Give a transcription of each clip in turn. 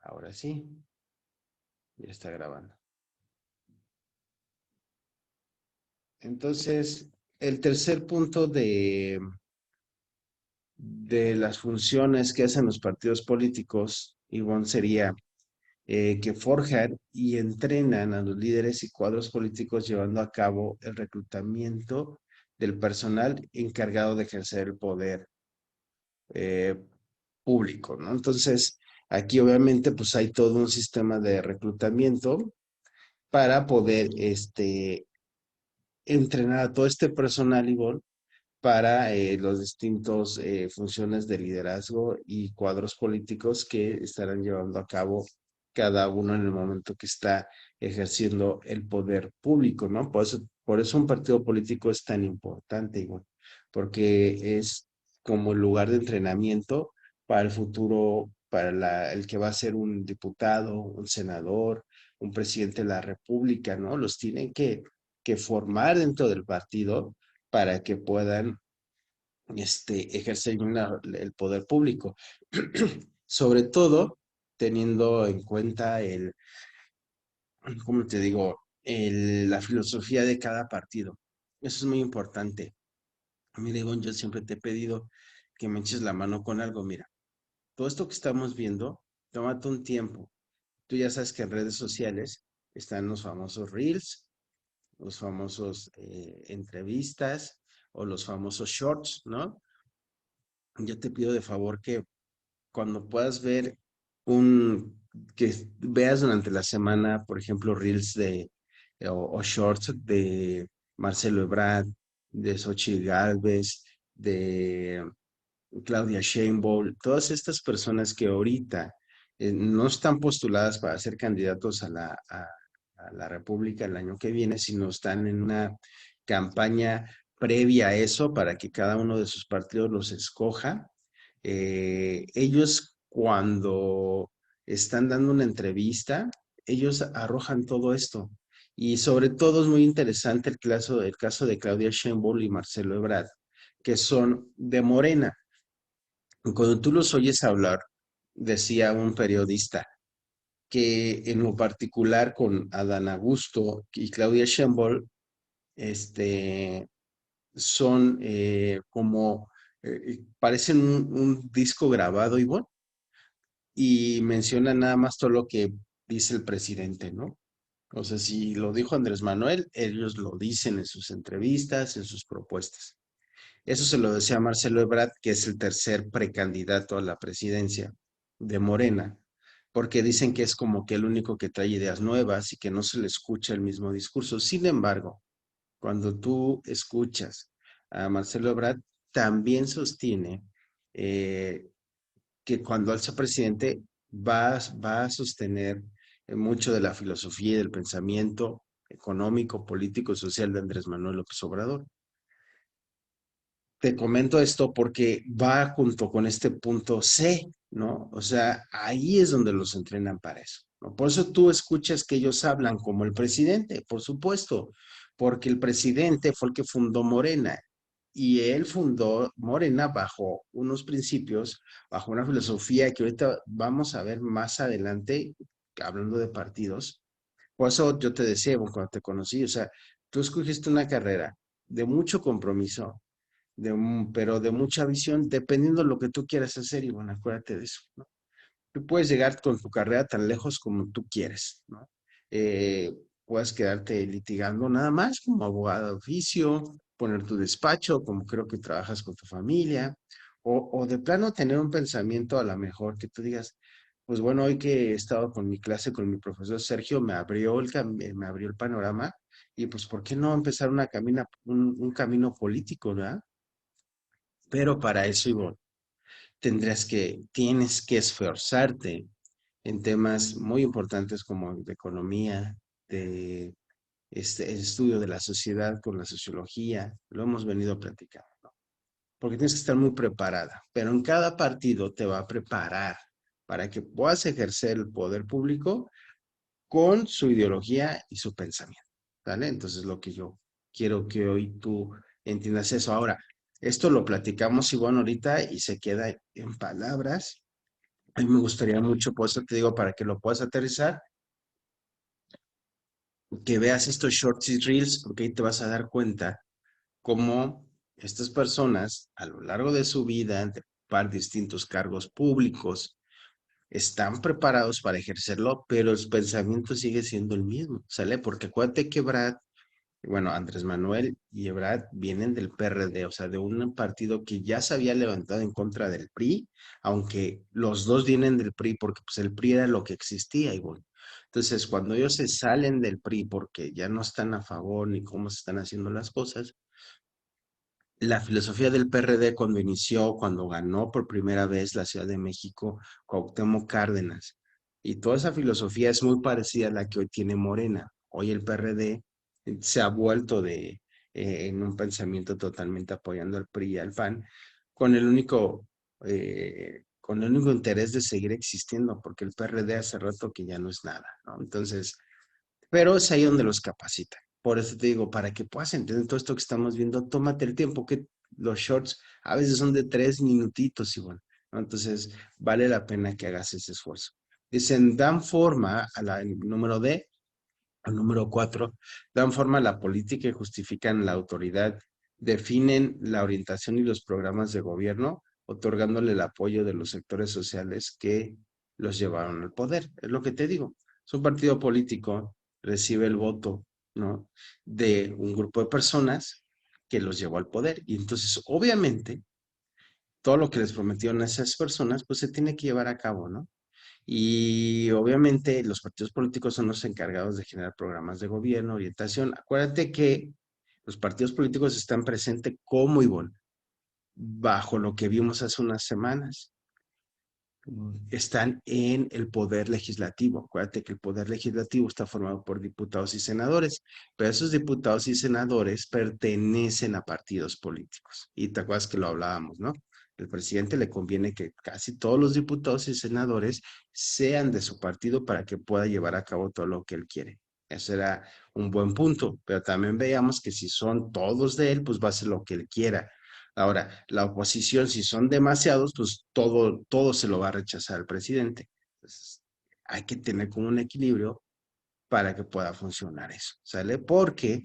Ahora sí, ya está grabando. Entonces, el tercer punto de las funciones que hacen los partidos políticos, Ivonne, sería que forjan y entrenan a los líderes y cuadros políticos llevando a cabo el reclutamiento del personal encargado de ejercer el poder eh, público, ¿no? Entonces, aquí obviamente pues hay todo un sistema de reclutamiento para poder entrenar a todo este personal, Ivonne, para los distintos funciones de liderazgo y cuadros políticos que estarán llevando a cabo cada uno en el momento que está ejerciendo el poder público, ¿no? Por eso un partido político es tan importante, igual, porque es como el lugar de entrenamiento para el futuro, para el que va a ser un diputado, un senador, un presidente de la República, ¿no? Los tienen que formar dentro del partido para que puedan ejercer el poder público. Sobre todo teniendo en cuenta ¿cómo te digo? La filosofía de cada partido. Eso es muy importante. Mira, Ivonne, yo siempre te he pedido que me eches la mano con algo. Mira, todo esto que estamos viendo, tómate un tiempo. Tú ya sabes que en redes sociales están los famosos reels, los famosos entrevistas o los famosos shorts, ¿no? Yo te pido de favor que cuando puedas ver que veas durante la semana, por ejemplo, reels o shorts de Marcelo Ebrard, de Xochitl Gálvez, de Claudia Sheinbaum, todas estas personas que ahorita no están postuladas para ser candidatos a la República el año que viene, sino están en una campaña previa a eso para que cada uno de sus partidos los escoja. Ellos cuando están dando una entrevista, ellos arrojan todo esto. Y sobre todo es muy interesante el caso de Claudia Sheinbaum y Marcelo Ebrard, que son de Morena. Cuando tú los oyes hablar, decía un periodista, que en lo particular con Adán Augusto y Claudia Sheinbaum, este, son parecen un disco grabado, igual y menciona nada más todo lo que dice el presidente, ¿no? O sea, si lo dijo Andrés Manuel, ellos lo dicen en sus entrevistas, en sus propuestas. Eso se lo decía Marcelo Ebrard, que es el tercer precandidato a la presidencia de Morena, porque dicen que es como que el único que trae ideas nuevas y que no se le escucha el mismo discurso. Sin embargo, cuando tú escuchas a Marcelo Ebrard, también sostiene eh, que cuando él sea presidente va a sostener mucho de la filosofía y del pensamiento económico, político y social de Andrés Manuel López Obrador. Te comento esto porque va junto con este punto C, ¿no? O sea, ahí es donde los entrenan para eso, ¿no? Por eso tú escuchas que ellos hablan como el presidente, por supuesto, porque el presidente fue el que fundó Morena y él fundó Morena bajo unos principios, bajo una filosofía que ahorita vamos a ver más adelante, hablando de partidos. Por eso yo te decía, bueno, cuando te conocí, o sea, tú escogiste una carrera de mucho compromiso, pero de mucha visión, dependiendo de lo que tú quieras hacer, y bueno, acuérdate de eso, ¿no? Tú puedes llegar con tu carrera tan lejos como tú quieres, ¿no? Eh, Puedes quedarte litigando nada más como abogado de oficio, poner tu despacho, como creo que trabajas con tu familia, o de plano tener un pensamiento a lo mejor que tú digas, pues bueno, hoy que he estado con mi clase, con mi profesor Sergio, me abrió el panorama, y pues, ¿por qué no empezar un camino político, ¿verdad? Pero para eso, Ivonne, tienes que esforzarte en temas muy importantes como de economía, de el estudio de la sociedad con la sociología, lo hemos venido platicando, ¿no? Porque tienes que estar muy preparada, pero en cada partido te va a preparar para que puedas ejercer el poder público con su ideología y su pensamiento, ¿vale? Entonces, lo que yo quiero que hoy tú entiendas eso. Ahora, esto lo platicamos igual ahorita y se queda en palabras, A mí me gustaría mucho, por eso te digo, para que lo puedas aterrizar, que veas estos shorts y reels, porque ahí te vas a dar cuenta cómo estas personas a lo largo de su vida, de ocupar distintos cargos públicos, están preparados para ejercerlo, pero el pensamiento sigue siendo el mismo, ¿sale? Porque acuérdate que Brad, bueno, Andrés Manuel y Ebrard vienen del PRD, o sea, de un partido que ya se había levantado en contra del PRI, aunque los dos vienen del PRI porque pues el PRI era lo que existía igual. Entonces, cuando ellos se salen del PRI porque ya no están a favor ni cómo se están haciendo las cosas, la filosofía del PRD cuando inició, cuando ganó por primera vez la Ciudad de México, Cuauhtémoc Cárdenas, y toda esa filosofía es muy parecida a la que hoy tiene Morena. Hoy el PRD se ha vuelto en un pensamiento totalmente apoyando al PRI y al PAN, con el único interés de seguir existiendo, porque el PRD hace rato que ya no es nada, ¿no? Entonces, pero es ahí donde los capacitan. Por eso te digo, para que puedas entender todo esto que estamos viendo, tómate el tiempo, que los shorts a veces son de 3 minutitos igual, ¿no? Entonces, vale la pena que hagas ese esfuerzo. Dicen, dan forma al número D, al número 4, dan forma a la política y justifican la autoridad, definen la orientación y los programas de gobierno, otorgándole el apoyo de los sectores sociales que los llevaron al poder. Es lo que te digo. Es un partido político, recibe el voto, ¿no? De un grupo de personas que los llevó al poder. Y entonces, obviamente, todo lo que les prometieron a esas personas, pues se tiene que llevar a cabo, ¿no? Y obviamente los partidos políticos son los encargados de generar programas de gobierno, orientación. Acuérdate que los partidos políticos están presentes como Ivonne, bajo lo que vimos hace unas semanas. Están en el poder legislativo. Acuérdate que el poder legislativo está formado por diputados y senadores, pero esos diputados y senadores pertenecen a partidos políticos. Y te acuerdas que lo hablábamos, ¿no? El presidente le conviene que casi todos los diputados y senadores sean de su partido para que pueda llevar a cabo todo lo que él quiere. Ese era un buen punto, pero también veíamos que si son todos de él, pues va a hacer lo que él quiera. Ahora, la oposición, si son demasiados, pues todo se lo va a rechazar el presidente. Entonces, hay que tener como un equilibrio para que pueda funcionar eso, ¿sale? Porque,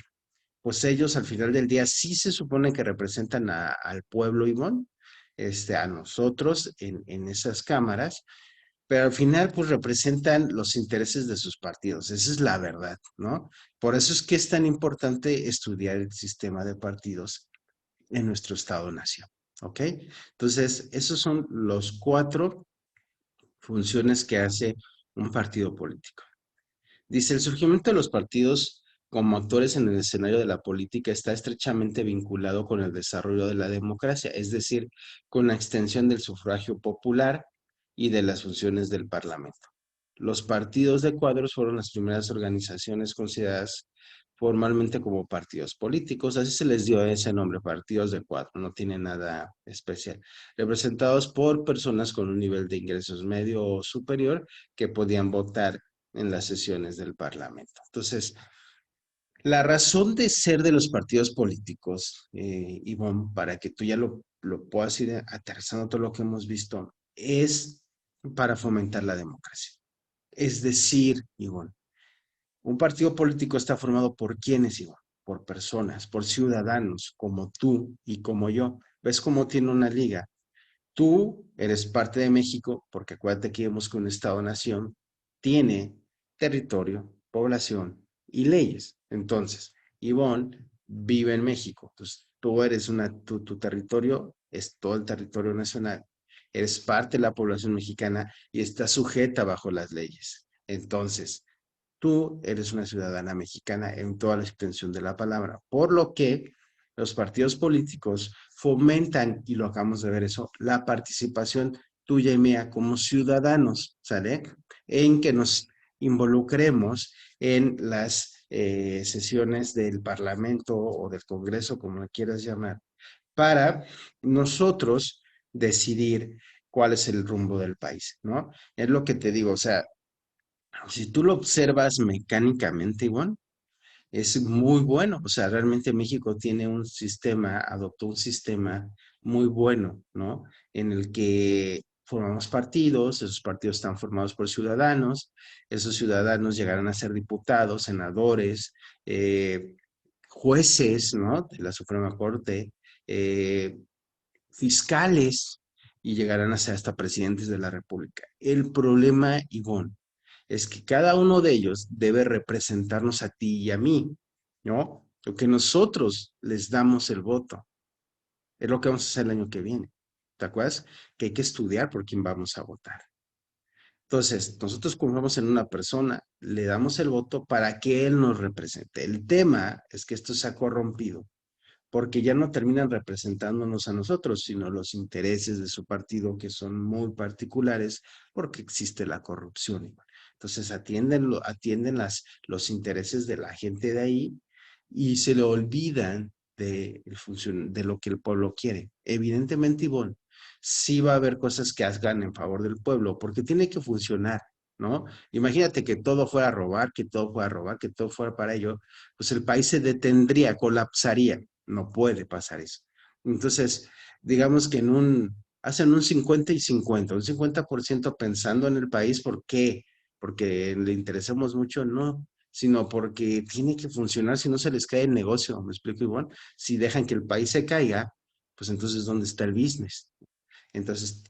pues ellos al final del día sí se supone que representan al pueblo, Ivonne, a nosotros en esas cámaras, pero al final, pues representan los intereses de sus partidos. Esa es la verdad, ¿no? Por eso es que es tan importante estudiar el sistema de partidos en nuestro Estado-nación. ¿Ok? Entonces, esos son los 4 funciones que hace un partido político. Dice, el surgimiento de los partidos como actores en el escenario de la política está estrechamente vinculado con el desarrollo de la democracia, es decir, con la extensión del sufragio popular y de las funciones del Parlamento. Los partidos de cuadros fueron las primeras organizaciones consideradas formalmente como partidos políticos, así se les dio ese nombre, partidos de cuadro, no tiene nada especial, representados por personas con un nivel de ingresos medio o superior que podían votar en las sesiones del Parlamento. Entonces, la razón de ser de los partidos políticos, Ivonne, para que tú ya lo puedas ir aterrizando todo lo que hemos visto, es para fomentar la democracia. Es decir, Ivonne, un partido político está formado por quiénes, Ivonne, por personas, por ciudadanos como tú y como yo. ¿Ves cómo tiene una liga? Tú eres parte de México, porque acuérdate que vemos que un Estado-nación tiene territorio, población y leyes. Entonces, Ivonne vive en México. Entonces, tú eres tu territorio es todo el territorio nacional. Eres parte de la población mexicana y estás sujeta bajo las leyes. Entonces, tú eres una ciudadana mexicana en toda la extensión de la palabra, por lo que los partidos políticos fomentan, y lo acabamos de ver eso, la participación tuya y mía como ciudadanos, ¿sale? En que nos involucremos en las sesiones del Parlamento o del Congreso, como lo quieras llamar, para nosotros decidir cuál es el rumbo del país, ¿no? Es lo que te digo, o sea, si tú lo observas mecánicamente, igual, es muy bueno. O sea, realmente México tiene adoptó un sistema muy bueno, ¿no? En el que formamos partidos, esos partidos están formados por ciudadanos, esos ciudadanos llegarán a ser diputados, senadores, jueces, ¿no? De la Suprema Corte, eh, fiscales y llegarán a ser hasta presidentes de la República. El problema, Ivonne, es que cada uno de ellos debe representarnos a ti y a mí, ¿no? Lo que nosotros les damos el voto es lo que vamos a hacer el año que viene. ¿Te acuerdas? Que hay que estudiar por quién vamos a votar. Entonces, nosotros confiamos en una persona, le damos el voto para que él nos represente. El tema es que esto se ha corrompido porque ya no terminan representándonos a nosotros, sino los intereses de su partido, que son muy particulares, porque existe la corrupción. Entonces atienden los intereses de la gente de ahí y se le olvidan de lo que el pueblo quiere. Evidentemente, Ivonne, sí va a haber cosas que hagan en favor del pueblo, porque tiene que funcionar, ¿no? Imagínate que todo fuera a robar, que todo fuera a robar, que todo fuera para ello, pues el país se detendría, colapsaría. No puede pasar eso. Entonces, digamos que hacen un 50 y 50, un 50% pensando en el país, ¿por qué? Porque le interesamos mucho, no, sino porque tiene que funcionar, si no se les cae el negocio, ¿me explico igual? Si dejan que el país se caiga, pues entonces, ¿dónde está el business? Entonces,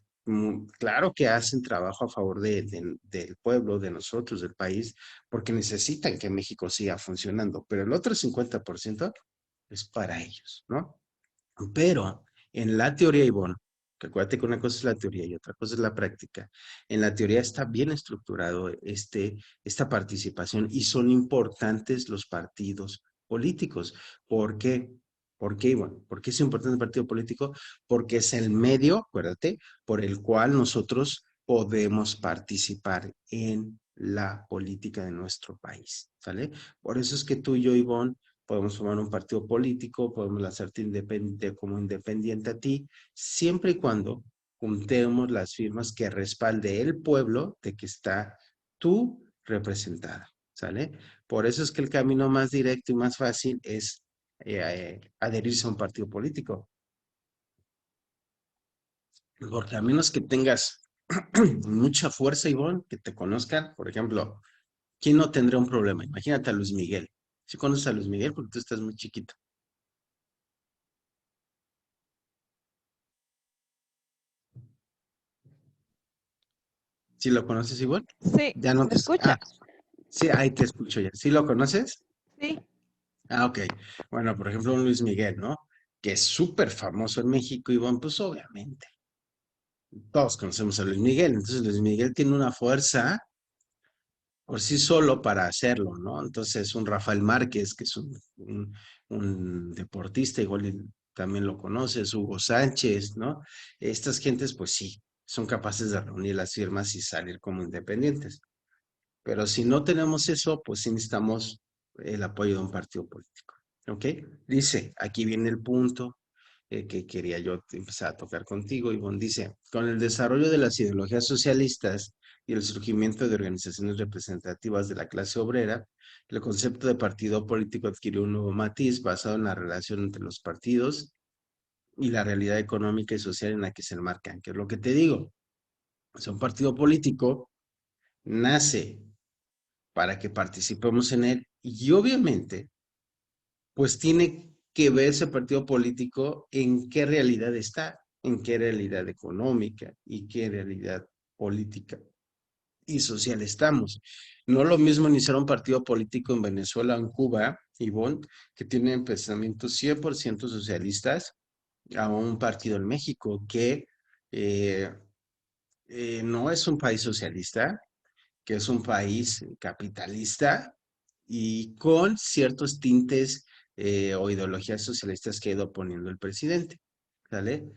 claro que hacen trabajo a favor del pueblo, de nosotros, del país, porque necesitan que México siga funcionando, pero el otro 50% es para ellos, ¿no? Pero en la teoría, Ivonne, que acuérdate que una cosa es la teoría y otra cosa es la práctica, en la teoría está bien estructurado esta participación y son importantes los partidos políticos. ¿Por qué? ¿Por qué, Ivonne? ¿Por qué es importante el partido político? Porque es el medio, acuérdate, por el cual nosotros podemos participar en la política de nuestro país, ¿sale? Por eso es que tú y yo, Ivonne, podemos formar un partido político, podemos hacerte independiente como independiente a ti, siempre y cuando juntemos las firmas que respalde el pueblo de que está tú representada, ¿sale? Por eso es que el camino más directo y más fácil es adherirse a un partido político, porque a menos que tengas mucha fuerza, Ivonne, que te conozcan, por ejemplo, ¿quién no tendría un problema? Imagínate a Luis Miguel. ¿Sí conoces a Luis Miguel? Porque tú estás muy chiquito. ¿Sí lo conoces igual? Sí, Ya no ¿me te... Ah, escuchas? sí, ahí te escucho ya. ¿Sí lo conoces? Sí. Ah, ok. Bueno, por ejemplo, un Luis Miguel, ¿no? Que es súper famoso en México y bueno, pues obviamente, todos conocemos a Luis Miguel. Entonces, Luis Miguel tiene una fuerza por sí solo para hacerlo, ¿no? Entonces, un Rafael Márquez, que es un deportista, igual también lo conoces, Hugo Sánchez, ¿no? Estas gentes, pues sí, son capaces de reunir las firmas y salir como independientes. Pero si no tenemos eso, pues sí necesitamos el apoyo de un partido político. ¿Ok? Dice, aquí viene el punto que quería yo empezar a tocar contigo, Ivonne. Dice, con el desarrollo de las ideologías socialistas y el surgimiento de organizaciones representativas de la clase obrera, el concepto de partido político adquirió un nuevo matiz basado en la relación entre los partidos y la realidad económica y social en la que se enmarcan, que es lo que te digo. O sea, un partido político nace para que participemos en él. Y obviamente, pues tiene que ver ese partido político en qué realidad está, en qué realidad económica y qué realidad política y social estamos. No lo mismo iniciar un partido político en Venezuela o en Cuba, Ivonne, que tienen pensamientos 100% socialistas, a un partido en México que eh, no es un país socialista, que es un país capitalista y con ciertos tintes o ideologías socialistas que ha ido poniendo el presidente, ¿sale?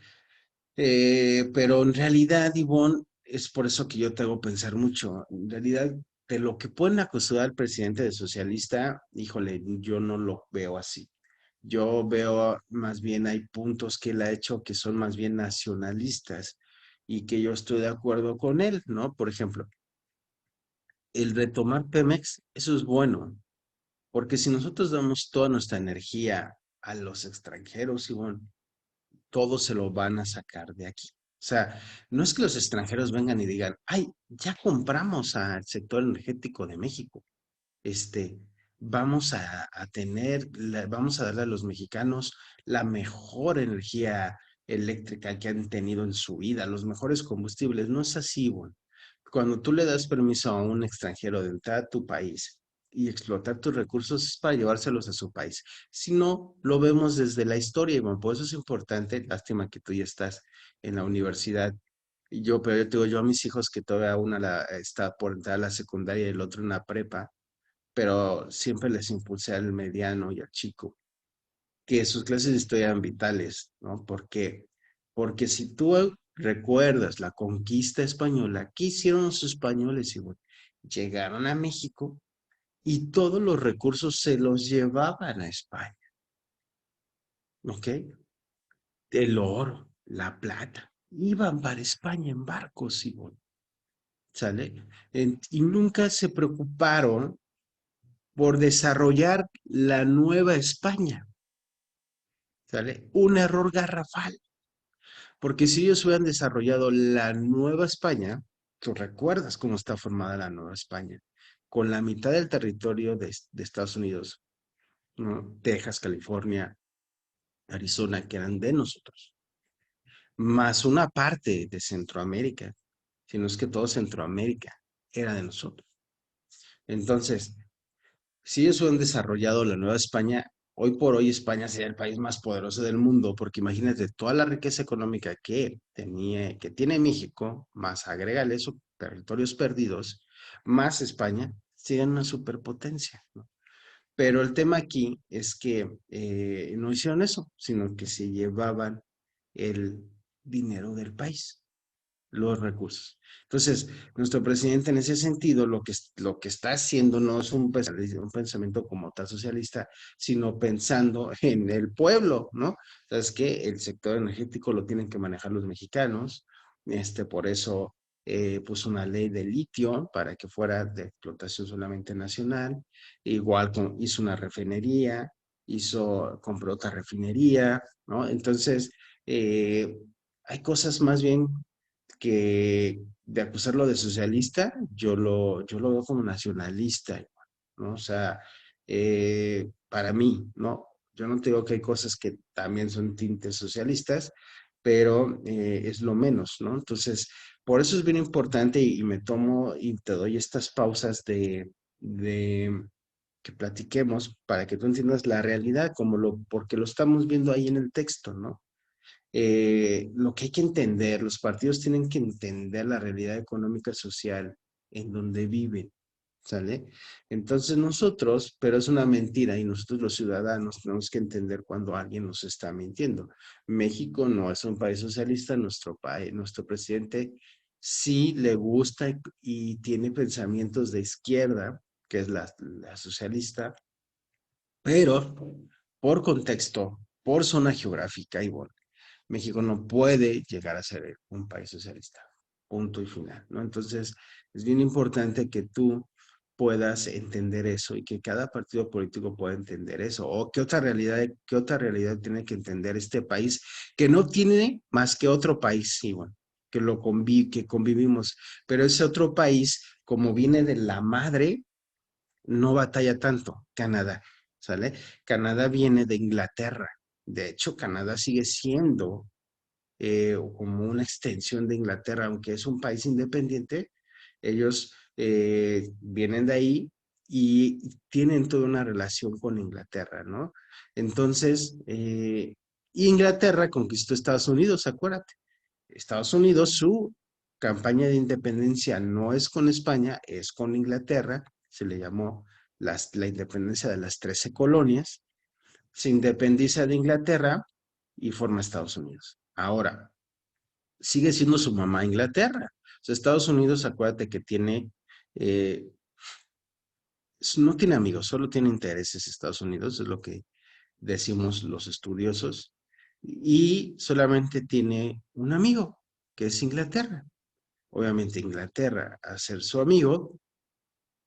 Pero en realidad, Ivonne, es por eso que yo te hago pensar mucho. En realidad, de lo que pueden acusar al presidente de socialista, híjole, yo no lo veo así. Yo veo más bien hay puntos que él ha hecho que son más bien nacionalistas y que yo estoy de acuerdo con él, ¿no? Por ejemplo, el retomar Pemex, eso es bueno, porque si nosotros damos toda nuestra energía a los extranjeros, y bueno, todos se lo van a sacar de aquí, sea, no es que los extranjeros vengan y digan, ay, ya compramos al sector energético de México. este, vamos a darle a los mexicanos la mejor energía eléctrica que han tenido en su vida, los mejores combustibles. No es así, bueno. Cuando tú le das permiso a un extranjero de entrar a tu país y explotar tus recursos es para llevárselos a su país. Si no, lo vemos desde la historia, y bueno, por eso es importante, lástima que tú ya estás en la universidad. Pero yo te digo, yo a mis hijos que todavía está por entrar a la secundaria y el otro en la prepa, pero siempre les impulsé al mediano y al chico que sus clases de historia eran vitales, ¿no? ¿Por qué? Porque si tú recuerdas la conquista española, ¿qué hicieron los españoles? Y bueno, llegaron a México y todos los recursos se los llevaban a España, ¿ok? El oro, la plata, iban para España en barcos, y bueno, ¿sale? Y nunca se preocuparon por desarrollar la nueva España. ¿Sale? Un error garrafal, porque si ellos hubieran desarrollado la Nueva España, tú recuerdas cómo está formada la Nueva España, con la mitad del territorio de Estados Unidos, ¿no? Texas, California, Arizona, que eran de nosotros, más una parte de Centroamérica, si no es que todo Centroamérica era de nosotros. Entonces, si ellos hubieran desarrollado la Nueva España, hoy por hoy España sería el país más poderoso del mundo, porque imagínate toda la riqueza económica que tiene México, más agrégale esos territorios perdidos, más España, serían una superpotencia, ¿no? Pero el tema aquí es que no hicieron eso, sino que se llevaban el dinero del país, los recursos. Entonces, nuestro presidente en ese sentido lo que está haciendo no es un pensamiento como tal socialista, sino pensando en el pueblo, ¿no? Sabes que el sector energético lo tienen que manejar los mexicanos, por eso puso una ley de litio para que fuera de explotación solamente nacional, igual hizo una refinería, compró otra refinería, ¿no? Entonces, eh, hay cosas más bien que de acusarlo de socialista, yo lo veo como nacionalista, ¿no? O sea, para mí, ¿no? Yo no te digo que hay cosas que también son tintes socialistas, pero es lo menos, ¿no? Entonces, por eso es bien importante y me tomo y te doy estas pausas de que platiquemos para que tú entiendas la realidad, porque lo estamos viendo ahí en el texto, ¿no? Lo que hay que entender, los partidos tienen que entender la realidad económica y social en donde viven, ¿sale? Entonces nosotros, pero es una mentira y nosotros los ciudadanos tenemos que entender cuando alguien nos está mintiendo. México no es un país socialista, nuestro país, nuestro presidente sí le gusta y tiene pensamientos de izquierda, que es la socialista, pero por contexto, por zona geográfica, y bueno, México no puede llegar a ser un país socialista. Punto y final, ¿no? Entonces, es bien importante que tú puedas entender eso y que cada partido político pueda entender eso. O qué otra realidad tiene que entender este país que no tiene más que otro país, sí, bueno, que convivimos. Pero ese otro país, como viene de la madre, no batalla tanto, Canadá, ¿sale? Canadá viene de Inglaterra. De hecho, Canadá sigue siendo como una extensión de Inglaterra, aunque es un país independiente, ellos vienen de ahí y tienen toda una relación con Inglaterra, ¿no? Entonces, Inglaterra conquistó Estados Unidos, acuérdate. Estados Unidos, su campaña de independencia no es con España, es con Inglaterra, se le llamó la independencia de las 13 colonias, se independiza de Inglaterra y forma Estados Unidos. Ahora, sigue siendo su mamá Inglaterra. O sea, Estados Unidos, acuérdate que eh, no tiene amigos, solo tiene intereses Estados Unidos, es lo que decimos los estudiosos, y solamente tiene un amigo, que es Inglaterra. Obviamente Inglaterra, a ser su amigo,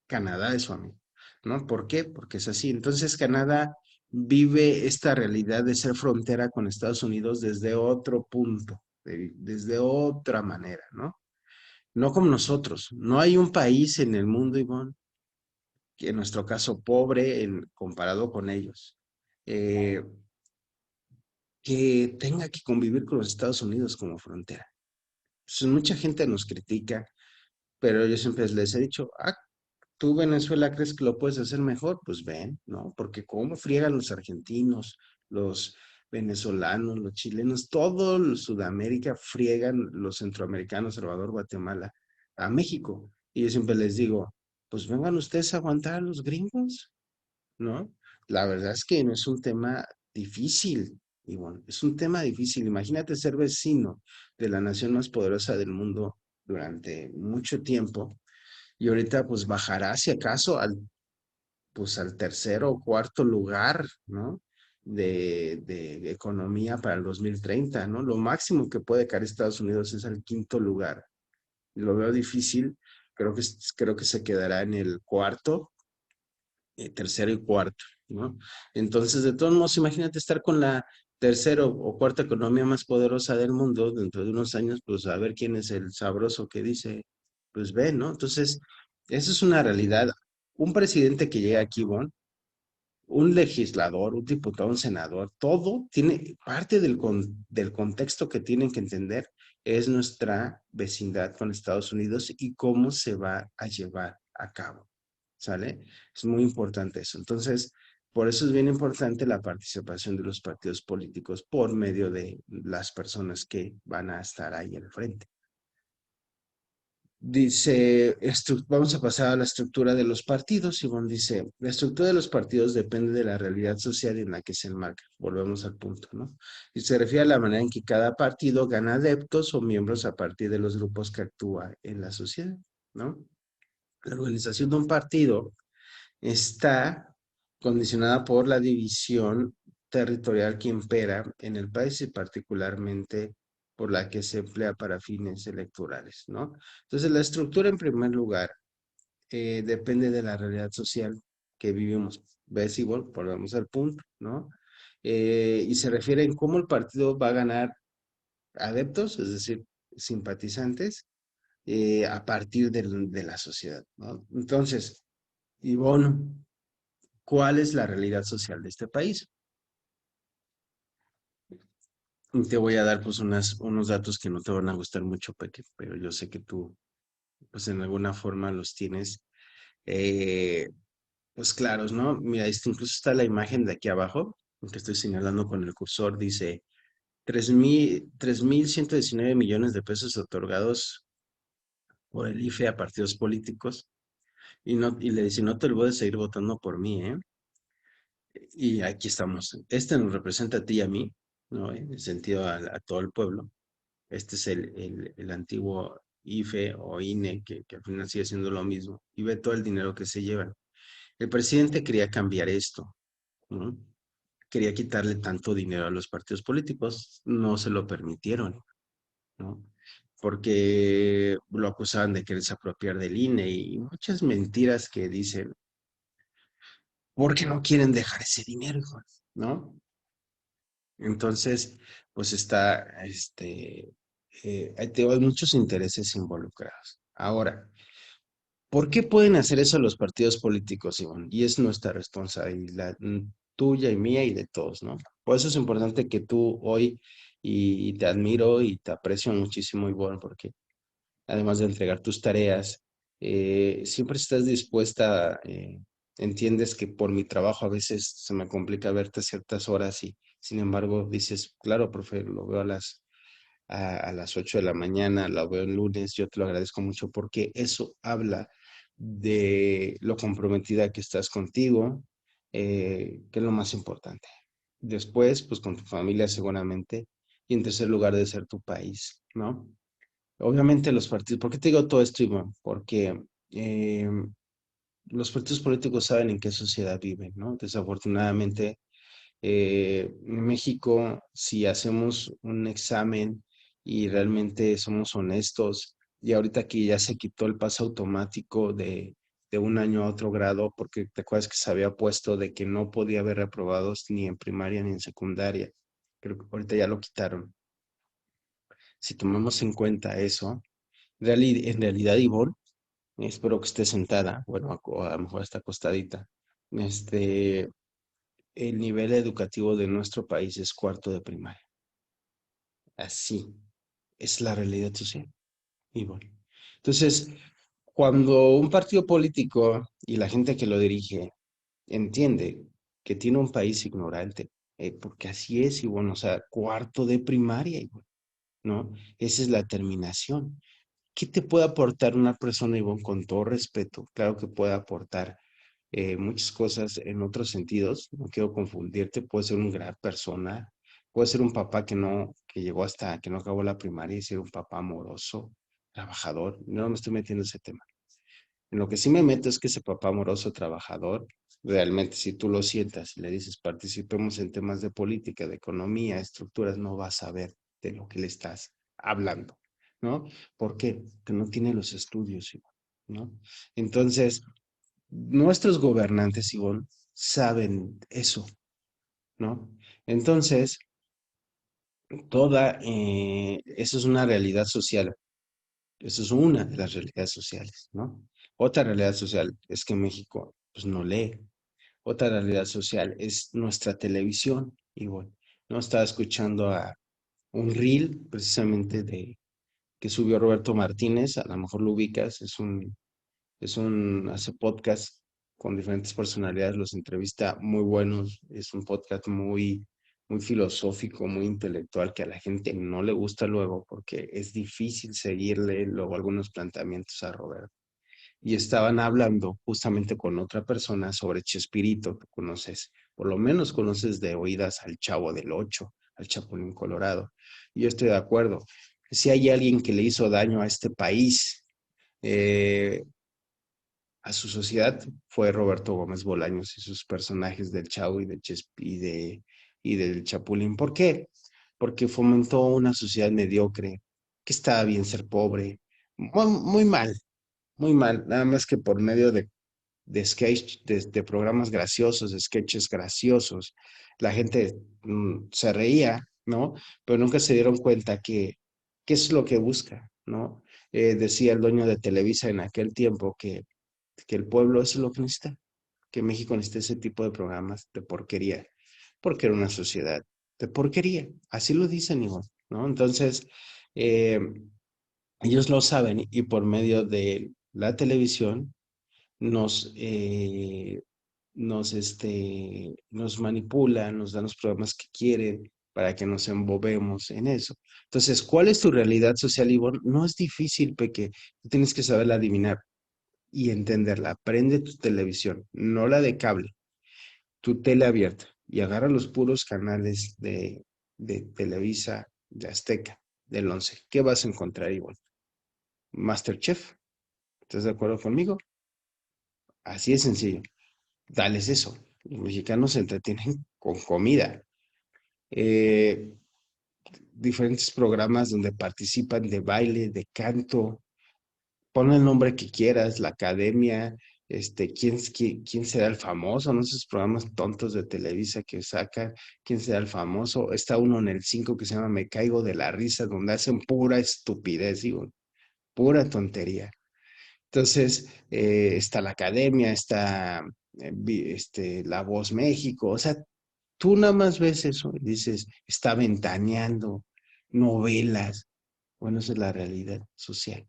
Canadá es su amigo, ¿no? ¿Por qué? Porque es así. Entonces Canadá vive esta realidad de ser frontera con Estados Unidos desde otro punto desde otra manera, ¿no? No como nosotros. No hay un país en el mundo, Ivonne, que en nuestro caso pobre comparado con ellos, eh, que tenga que convivir con los Estados Unidos como frontera. Pues, mucha gente nos critica, pero yo siempre les he dicho, ¿tú, Venezuela, crees que lo puedes hacer mejor? Pues ven, ¿no? Porque cómo friegan los argentinos, los venezolanos, los chilenos, todo Sudamérica friegan los centroamericanos, Salvador, Guatemala, a México. Y yo siempre les digo, pues vengan ustedes a aguantar a los gringos, ¿no? La verdad es que no es un tema difícil, y bueno, es un tema difícil. Imagínate ser vecino de la nación más poderosa del mundo durante mucho tiempo y ahorita pues bajará si acaso pues al tercero o cuarto lugar, ¿no? De economía para el 2030, ¿no? Lo máximo que puede caer Estados Unidos es al quinto lugar. Lo veo difícil, creo que se quedará en el cuarto, tercero y cuarto, ¿no? Entonces, de todos modos, imagínate estar con la tercera o cuarta economía más poderosa del mundo dentro de unos años, pues a ver quién es el sabroso que dice, pues ve, ¿no? Entonces, eso es una realidad. Un presidente que llega aquí, Bon, un legislador, un diputado, un senador, todo tiene parte del contexto que tienen que entender es nuestra vecindad con Estados Unidos y cómo se va a llevar a cabo. ¿Sale? Es muy importante eso. Entonces, por eso es bien importante la participación de los partidos políticos por medio de las personas que van a estar ahí al frente. Dice, vamos a pasar a la estructura de los partidos. Ivonne dice, la estructura de los partidos depende de la realidad social en la que se enmarca. Volvemos al punto, ¿no? Y se refiere a la manera en que cada partido gana adeptos o miembros a partir de los grupos que actúa en la sociedad, ¿no? La organización de un partido está condicionada por la división territorial que impera en el país y particularmente por la que se emplea para fines electorales, ¿no? Entonces, la estructura, en primer lugar, depende de la realidad social que vivimos. ¿Ves igual? Volvemos al punto, ¿no? Y se refiere en cómo el partido va a ganar adeptos, es decir, simpatizantes, a partir de la sociedad, ¿no? Entonces, Ivonne, ¿cuál es la realidad social de este país? Y te voy a dar pues unos datos que no te van a gustar mucho, Peque, pero yo sé que tú pues en alguna forma los tienes eh, pues claros, ¿no? Mira, incluso está la imagen de aquí abajo, que estoy señalando con el cursor, dice 3,119 millones de pesos otorgados por el IFE a partidos políticos y, no, y le dice, no te lo voy a seguir votando por mí, ¿eh? Y aquí estamos. Este nos representa a ti y a mí, ¿no? En el sentido a todo el pueblo. Este es el antiguo IFE o INE, que al final sigue siendo lo mismo. Y ve todo el dinero que se llevan. El presidente quería cambiar esto, ¿no? Quería quitarle tanto dinero a los partidos políticos. No se lo permitieron, ¿no? Porque lo acusaban de quererse apropiar del INE y muchas mentiras que dicen, porque no quieren dejar ese dinero, hijo, ¿no? Entonces, pues está, hay muchos intereses involucrados. Ahora, ¿por qué pueden hacer eso los partidos políticos, Iván? Y es nuestra responsabilidad, tuya y mía y de todos, ¿no? Por eso es importante que tú hoy, y te admiro y te aprecio muchísimo, Iván, porque además de entregar tus tareas, siempre estás dispuesta, entiendes que por mi trabajo a veces se me complica verte a ciertas horas y sin embargo dices, claro, profe, lo veo a las 8 de la mañana, lo veo el lunes, yo te lo agradezco mucho porque eso habla de lo comprometida que estás contigo, que es lo más importante. Después, pues con tu familia seguramente, y en tercer lugar de ser tu país, ¿no? Obviamente los partidos, ¿por qué te digo todo esto, Iván? Porque eh, los partidos políticos saben en qué sociedad viven, ¿no? Desafortunadamente, en México, si hacemos un examen y realmente somos honestos, y ahorita que ya se quitó el pase automático de un año a otro grado, porque te acuerdas que se había puesto de que no podía haber reprobados ni en primaria ni en secundaria, creo que ahorita ya lo quitaron. Si tomamos en cuenta eso, en realidad, Ivonne, espero que esté sentada, bueno, a lo mejor está acostadita. Este, el nivel educativo de nuestro país es cuarto de primaria. Así es la realidad social, Ivonne. Entonces, cuando un partido político y la gente que lo dirige entiende que tiene un país ignorante, porque así es, Ivonne, o sea, cuarto de primaria, Ivonne, ¿no? Esa es la terminación. ¿Qué te puede aportar una persona, Ivonne, con todo respeto? Claro que puede aportar muchas cosas en otros sentidos, no quiero confundirte, puede ser una gran persona, puede ser un papá que llegó hasta, que no acabó la primaria y ser un papá amoroso, trabajador, no me estoy metiendo en ese tema. En lo que sí me meto es que ese papá amoroso, trabajador, realmente si tú lo sientas y le dices participemos en temas de política, de economía, estructuras, no vas a ver de lo que le estás hablando, ¿no? ¿Por qué? Porque no tiene los estudios, Ivonne, ¿no? Entonces, nuestros gobernantes, Ivonne, saben eso, ¿no? Entonces, eso es una realidad social, eso es una de las realidades sociales, ¿no? Otra realidad social es que México, pues, no lee. Otra realidad social es nuestra televisión, Ivonne. No estaba escuchando a un reel precisamente que subió Roberto Martínez, a lo mejor lo ubicas, hace podcast con diferentes personalidades, los entrevista muy buenos, es un podcast muy filosófico, muy intelectual, que a la gente no le gusta luego porque es difícil seguirle luego algunos planteamientos a Roberto. Y estaban hablando justamente con otra persona sobre Chespirito, tú conoces, por lo menos conoces de oídas al Chavo del Ocho, al Chapulín Colorado. Y yo estoy de acuerdo. Si hay alguien que le hizo daño a este país, eh, a su sociedad, fue Roberto Gómez Bolaños y sus personajes del Chavo y del Chapulín. ¿Por qué? Porque fomentó una sociedad mediocre, que estaba bien ser pobre, muy mal, muy mal, nada más que por medio de programas graciosos, de sketches graciosos, la gente se reía, ¿no? Pero nunca se dieron cuenta que es lo que busca, ¿no? Decía el dueño de Televisa en aquel tiempo que el pueblo eso es lo que necesita, que México necesita ese tipo de programas de porquería, porque era una sociedad de porquería, así lo dicen, igual, ¿no? Entonces, eh, ellos lo saben y por medio de la televisión nos, nos manipulan, nos dan los programas que quieren para que nos embobemos en eso. Entonces, ¿cuál es tu realidad social, Ivonne? No es difícil, Peque, tú tienes que saberla adivinar y entenderla. Prende tu televisión, no la de cable, tu tele abierta y agarra los puros canales de Televisa, de Azteca, del 11. ¿Qué vas a encontrar, igual? Masterchef. ¿Estás de acuerdo conmigo? Así es sencillo. Dales eso. Los mexicanos se entretienen con comida. Eh, Diferentes programas donde participan de baile, de canto, pon el nombre que quieras, la academia, quién será el famoso, no esos programas tontos de Televisa que sacan, quién será el famoso. Está uno en el 5 que se llama Me Caigo de la Risa, donde hacen pura estupidez, digo, pura tontería. Entonces, está la academia, está La Voz México, o sea, tú nada más ves eso y dices, está ventaneando, novelas. Bueno, esa es la realidad social.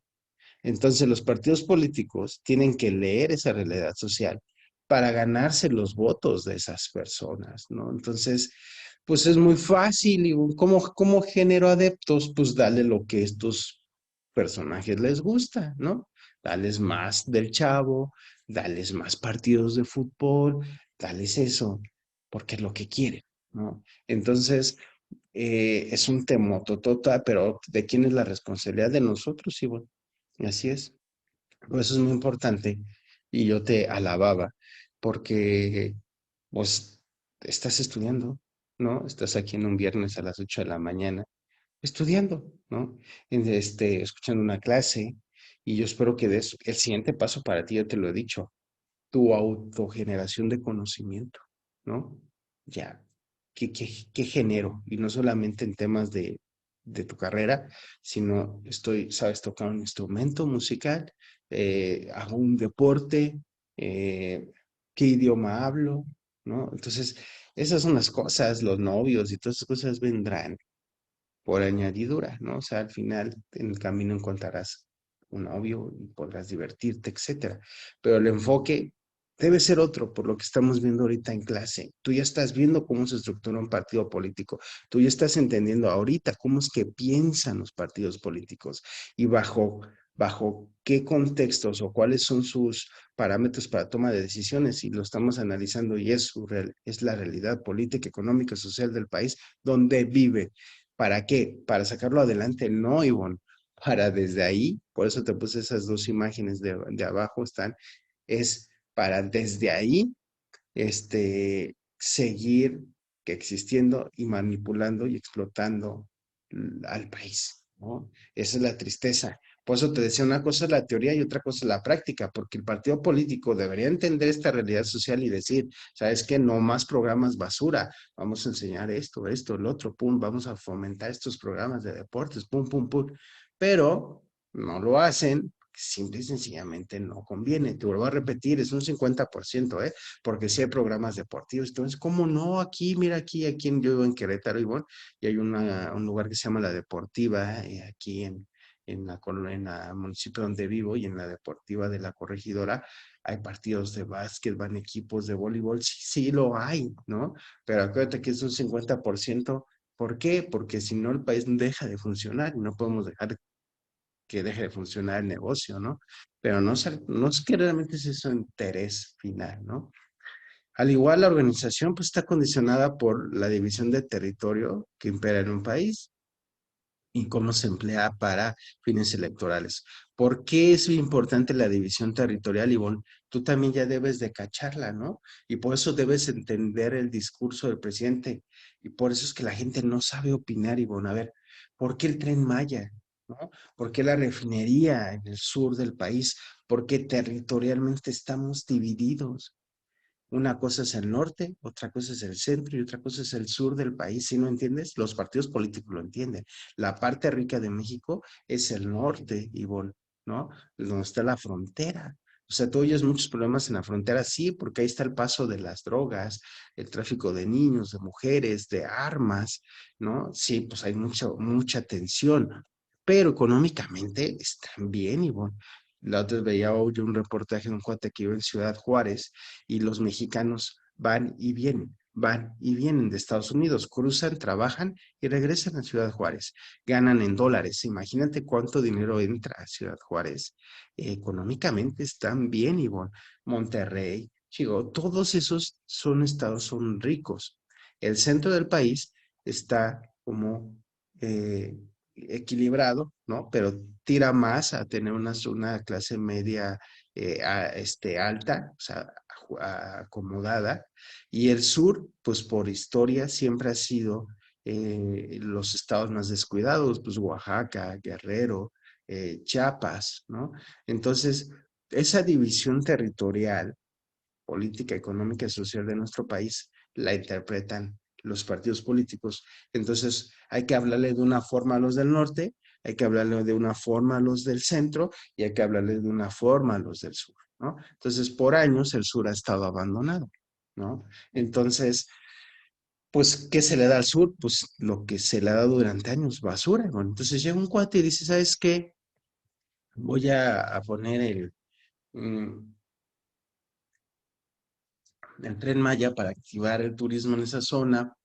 Entonces, los partidos políticos tienen que leer esa realidad social para ganarse los votos de esas personas, ¿no? Entonces, pues es muy fácil. Y ¿cómo genero adeptos? Pues dale lo que estos personajes les gusta, ¿no? Dales más del Chavo, dales más partidos de fútbol, dales eso, porque es lo que quieren, ¿no? Entonces, es un temototota, pero ¿de quién es la responsabilidad? De nosotros, Ivonne. Así es. Por eso es muy importante y yo te alababa porque vos estás estudiando, ¿no? Estás aquí en un viernes a las 8 de la mañana estudiando, ¿no? Escuchando una clase y yo espero que des el siguiente paso para ti, yo te lo he dicho, tu autogeneración de conocimiento, ¿no? Ya, ¿qué genero? Y no solamente en temas de tu carrera, sino sabes tocar un instrumento musical, hago un deporte, qué idioma hablo, ¿no? Entonces, esas son las cosas, los novios y todas esas cosas vendrán por añadidura, ¿no? O sea, al final en el camino encontrarás un novio y podrás divertirte, etcétera. Pero el enfoque debe ser otro, por lo que estamos viendo ahorita en clase. Tú ya estás viendo cómo se estructura un partido político. Tú ya estás entendiendo ahorita cómo es que piensan los partidos políticos y bajo qué contextos o cuáles son sus parámetros para toma de decisiones. Y lo estamos analizando y es la realidad política, económica, social del país donde vive. ¿Para qué? Para sacarlo adelante, no, Ivonne. Para desde ahí, por eso te puse esas dos imágenes de abajo, es para desde ahí, seguir que existiendo y manipulando y explotando al país, ¿no? Esa es la tristeza. Por eso te decía, una cosa es la teoría y otra cosa es la práctica, porque el partido político debería entender esta realidad social y decir, ¿sabes qué? No más programas basura, vamos a enseñar esto, el otro, pum, vamos a fomentar estos programas de deportes, pum, pum, pum. Pero no lo hacen, simple y sencillamente no conviene. Te vuelvo a repetir, es un 50%, ¿eh? Porque sí hay programas deportivos. Entonces, ¿cómo no? Aquí, mira, yo vivo en Querétaro, Ivonne, y hay un lugar que se llama La Deportiva, aquí en la municipio donde vivo y en la Deportiva de la Corregidora, hay partidos de básquet, van equipos de voleibol, sí, sí lo hay, ¿no? Pero acuérdate que es un 50%. ¿Por qué? Porque si no el país deja de funcionar y no podemos dejar que deje de funcionar el negocio, ¿no? Pero no es que realmente es su interés final, ¿no? Al igual, la organización pues está condicionada por la división de territorio que impera en un país y cómo se emplea para fines electorales. ¿Por qué es importante la división territorial, Ivonne? Tú también ya debes de cacharla, ¿no? Y por eso debes entender el discurso del presidente. Y por eso es que la gente no sabe opinar, Ivonne. A ver, ¿por qué el Tren Maya? ¿No? ¿Por qué la refinería en el sur del país? ¿Por qué territorialmente estamos divididos? Una cosa es el norte, otra cosa es el centro y otra cosa es el sur del país. ¿Sí no entiendes? Los partidos políticos lo entienden. La parte rica de México es el norte, Ivonne, ¿no? Donde está la frontera. O sea, tú oyes muchos problemas en la frontera, sí, porque ahí está el paso de las drogas, el tráfico de niños, de mujeres, de armas, ¿no? Sí, pues hay mucha tensión, pero económicamente están bien, Ivonne. La otra vez veía hoy un reportaje de un cuate que vive en Ciudad Juárez y los mexicanos van y vienen de Estados Unidos, cruzan, trabajan y regresan a Ciudad Juárez, ganan en dólares. Imagínate cuánto dinero entra a Ciudad Juárez. Económicamente están bien, Ivonne. Monterrey, Chico, todos esos son estados, son ricos. El centro del país está como equilibrado, ¿no? Pero tira más a tener una clase media alta, o sea, acomodada, y el sur, pues por historia, siempre ha sido los estados más descuidados, pues Oaxaca, Guerrero, Chiapas, ¿no? Entonces, esa división territorial, política, económica y social de nuestro país la interpretan los partidos políticos. Entonces, hay que hablarle de una forma a los del norte, hay que hablarle de una forma a los del centro y hay que hablarle de una forma a los del sur, ¿no? Entonces, por años el sur ha estado abandonado, ¿no? Entonces, pues, ¿qué se le da al sur? Pues lo que se le ha dado durante años, basura. Bueno, entonces llega un cuate y dice, ¿sabes qué? Voy a poner mm, el Tren Maya para activar el turismo en esa zona,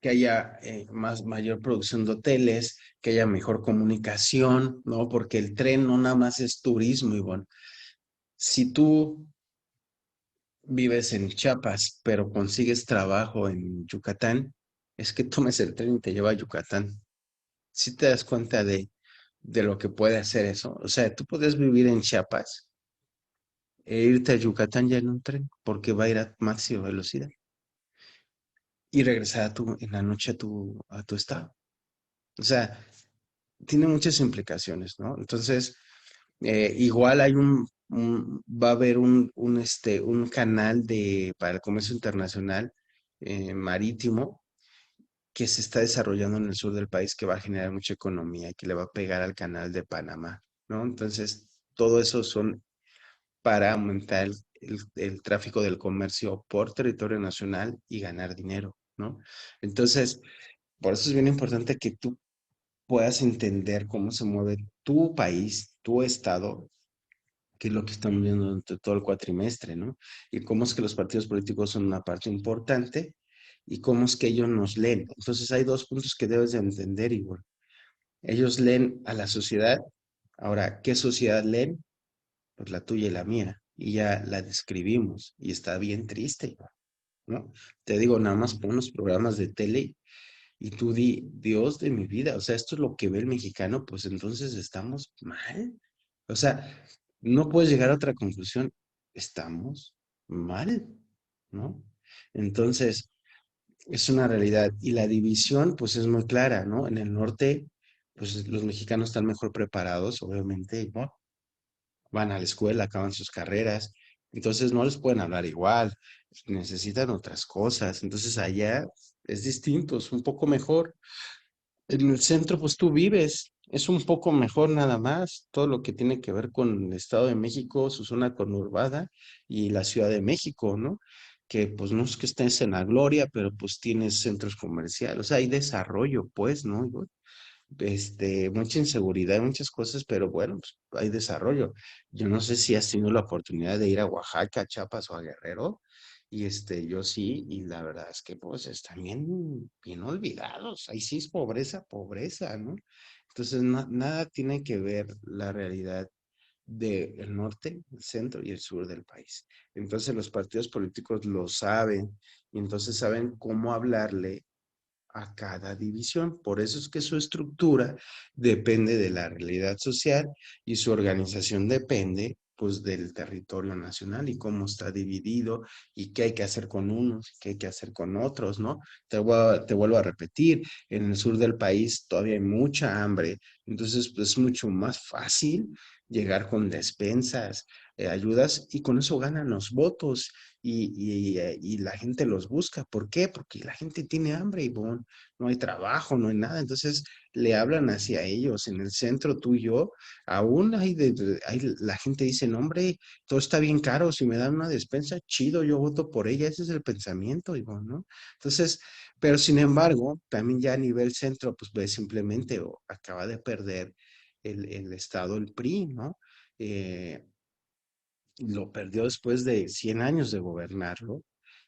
que haya mayor producción de hoteles, que haya mejor comunicación, ¿no? Porque el tren no nada más es turismo, Ivonne. Si tú vives en Chiapas, pero consigues trabajo en Yucatán, es que tomes el tren y te lleva a Yucatán. Si te das cuenta de lo que puede hacer eso. O sea, tú puedes vivir en Chiapas e irte a Yucatán ya en un tren, porque va a ir a máxima velocidad y regresar en la noche a tu estado. O sea, tiene muchas implicaciones, ¿no? Entonces, igual va a haber un canal para el comercio internacional marítimo que se está desarrollando en el sur del país que va a generar mucha economía y que le va a pegar al canal de Panamá, ¿no? Entonces, todo eso son para aumentar el tráfico del comercio por territorio nacional y ganar dinero, ¿no? Entonces, por eso es bien importante que tú puedas entender cómo se mueve tu país, tu estado, que es lo que estamos viendo durante todo el cuatrimestre, ¿no? Y cómo es que los partidos políticos son una parte importante y cómo es que ellos nos leen. Entonces hay dos puntos que debes de entender, Igor. Ellos leen a la sociedad. Ahora, ¿qué sociedad leen? Pues la tuya y la mía. Y ya la describimos y está bien triste, Igor, ¿no? Te digo, nada más pon unos programas de tele y tú di, Dios de mi vida, o sea, esto es lo que ve el mexicano, pues entonces estamos mal. O sea, no puedes llegar a otra conclusión. Estamos mal, ¿no? Entonces, es una realidad. Y la división, pues es muy clara, ¿no? En el norte, pues los mexicanos están mejor preparados, obviamente, ¿no? Van a la escuela, acaban sus carreras, entonces no les pueden hablar igual, necesitan otras cosas. Entonces allá es distinto, es un poco mejor. En el centro, pues tú vives, es un poco mejor nada más, todo lo que tiene que ver con el Estado de México, su zona conurbada y la Ciudad de México, ¿no? Que pues no es que estés en la gloria, pero pues tienes centros comerciales, o sea, hay desarrollo, pues, ¿no? Mucha inseguridad, muchas cosas, pero bueno, pues hay desarrollo. Yo no sé si has tenido la oportunidad de ir a Oaxaca, a Chiapas o a Guerrero, y yo sí, y la verdad es que pues están bien, bien olvidados. Ahí sí es pobreza, pobreza, ¿no? Entonces, nada tiene que ver la realidad del norte, el centro y el sur del país. Entonces, los partidos políticos lo saben, y entonces saben cómo hablarle a cada división. Por eso es que su estructura depende de la realidad social y su organización depende pues del territorio nacional y cómo está dividido y qué hay que hacer con unos, qué hay que hacer con otros, ¿no? Te vuelvo a repetir, en el sur del país todavía hay mucha hambre, entonces pues, es mucho más fácil llegar con despensas, ayudas y con eso ganan los votos y la gente los busca. ¿Por qué? Porque la gente tiene hambre y bueno, no hay trabajo, no hay nada. Entonces le hablan hacia ellos. En el centro, tú y yo, aún la gente dice, no, hombre, todo está bien caro. Si me dan una despensa, chido, yo voto por ella. Ese es el pensamiento, Ivonne, ¿no? Entonces, pero sin embargo, también ya a nivel centro, pues ve simplemente acaba de perder el Estado, el PRI, ¿no? Eh, lo perdió después de 100 años de gobernarlo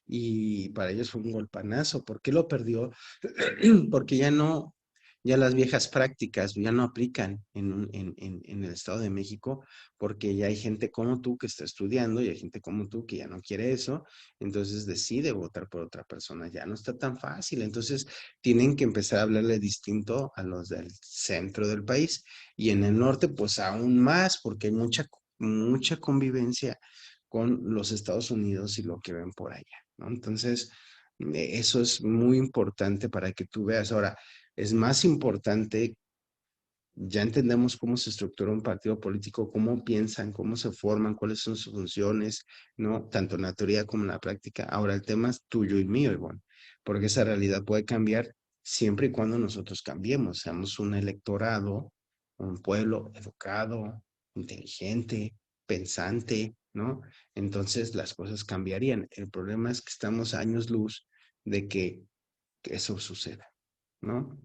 y para ellos fue un golpanazo. ¿Por qué lo perdió? Porque ya no, ya las viejas prácticas ya no aplican en el Estado de México, porque ya hay gente como tú que está estudiando y hay gente como tú que ya no quiere eso, entonces decide votar por otra persona. Ya no está tan fácil, entonces tienen que empezar a hablarle distinto a los del centro del país y en el norte pues aún más, porque hay mucha convivencia con los Estados Unidos y lo que ven por allá, ¿no? Entonces, eso es muy importante para que tú veas. Ahora, es más importante, ya entendemos cómo se estructura un partido político, cómo piensan, cómo se forman, cuáles son sus funciones, ¿no? Tanto en la teoría como en la práctica. Ahora, el tema es tuyo y mío, Ivonne, porque esa realidad puede cambiar siempre y cuando nosotros cambiemos, seamos un electorado, un pueblo educado, inteligente, pensante, ¿no? Entonces las cosas cambiarían. El problema es que estamos a años luz de que eso suceda, ¿no?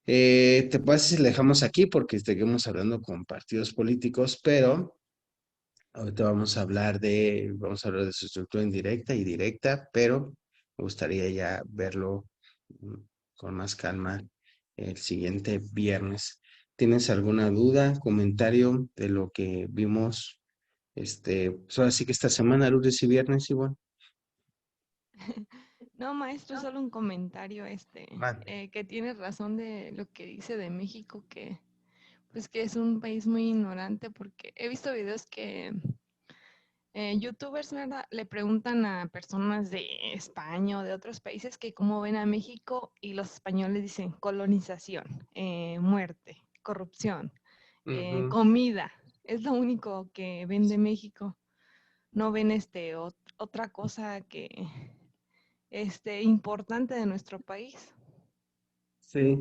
¿Te parece si le dejamos aquí? Porque seguimos hablando con partidos políticos, pero ahorita vamos a hablar de su estructura indirecta y directa, pero me gustaría ya verlo mm, con más calma el siguiente viernes. ¿Tienes alguna duda, comentario de lo que vimos? Pues ahora sí que esta semana, lunes y viernes, igual. No, maestro, solo un comentario, Mande. que tiene razón de lo que dice de México, que pues que es un país muy ignorante, porque he visto videos que youtubers, ¿verdad? Le preguntan a personas de España o de otros países que cómo ven a México y los españoles dicen colonización, muerte, corrupción, Ujú. comida. Es lo único que ven de México. No ven otra cosa que importante de nuestro país. Sí,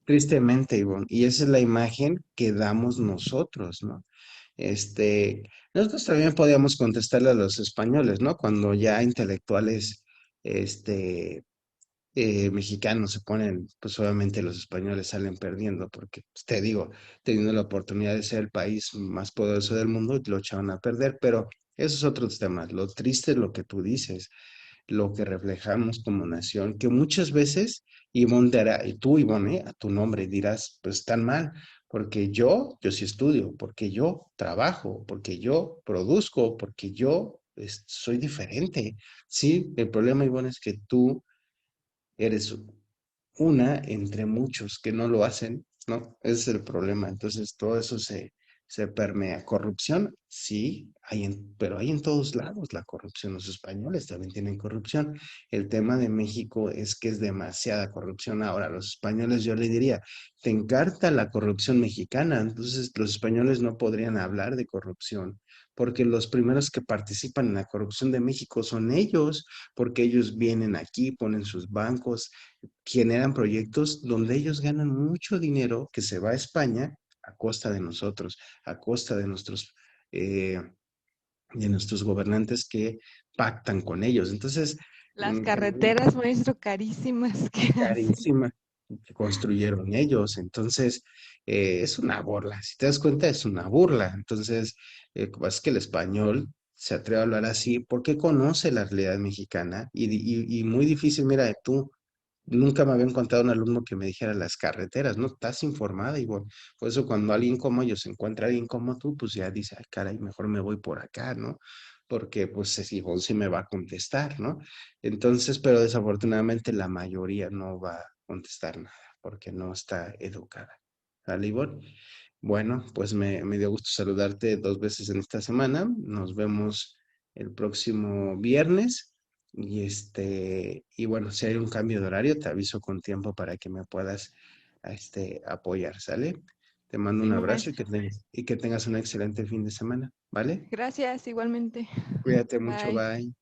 tristemente, Ivonne. Y esa es la imagen que damos nosotros, ¿no? Nosotros también podíamos contestarle a los españoles, ¿no? Cuando ya intelectuales, este, mexicanos se ponen, pues obviamente los españoles salen perdiendo, porque pues, te digo, teniendo la oportunidad de ser el país más poderoso del mundo, lo echaron a perder, pero esos otros temas. Lo triste es lo que tú dices, lo que reflejamos como nación, que muchas veces, Ivonne, y tú, Ivonne, a tu nombre dirás, pues están mal, porque yo sí estudio, porque yo trabajo, porque yo produzco, porque yo soy diferente. Sí, el problema, Ivonne, es que tú eres una entre muchos que no lo hacen, ¿no? Ese es el problema. Entonces, todo eso se permea. Corrupción, sí, pero hay en todos lados la corrupción. Los españoles también tienen corrupción. El tema de México es que es demasiada corrupción. Ahora, los españoles, yo le diría, te encarta la corrupción mexicana. Entonces, los españoles no podrían hablar de corrupción, porque los primeros que participan en la corrupción de México son ellos, porque ellos vienen aquí, ponen sus bancos, generan proyectos donde ellos ganan mucho dinero que se va a España a costa de nosotros, a costa eh, de nuestros gobernantes que pactan con ellos. Entonces, Las también carreteras, maestro, carísimas que hacen. carísima que construyeron ellos. Entonces, es una burla. Si te das cuenta, es una burla. Entonces, es que el español se atreve a hablar así porque conoce la realidad mexicana y muy difícil, mira, tú nunca me había encontrado un alumno que me dijera las carreteras, ¿no? Estás informada, y bueno, por eso cuando alguien como yo se encuentra alguien como tú, pues ya dice, ay, caray, mejor me voy por acá, ¿no? Porque pues Ivonne sí me va a contestar, ¿no? Entonces, pero desafortunadamente la mayoría no va a contestar nada porque no está educada. ¿Sale, Ivonne? Bueno, pues me dio gusto saludarte 2 veces en esta semana. Nos vemos el próximo viernes. Y bueno, si hay un cambio de horario, te aviso con tiempo para que me puedas apoyar, ¿sale? Te mando un Sí, abrazo maestro. y que tengas un excelente fin de semana, ¿vale? Gracias, igualmente. Cuídate mucho, Bye. bye.